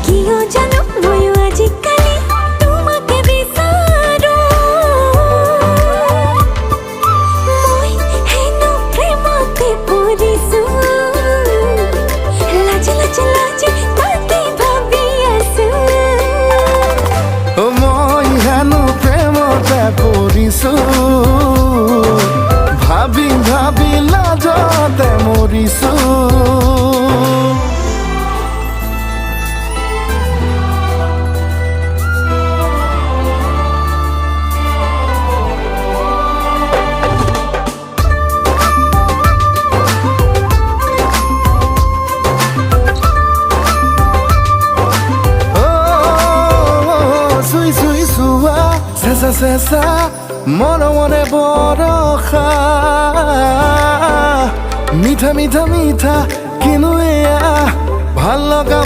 কিয় জানো ময়ো আজিকালি তোমাকে বিচাৰো মই হেনো প্ৰেমতে পৰিছো লাজে লাজে লাজে তাকে ভাবি আছো মই হেনো প্ৰেমতে পৰিছো ভাবি ভাবি লাজতে মৰিছো চেঁচা চেঁচা মৰমৰে বৰষা মিঠা মিঠা মিঠা কিনো এয়া ভাল লগা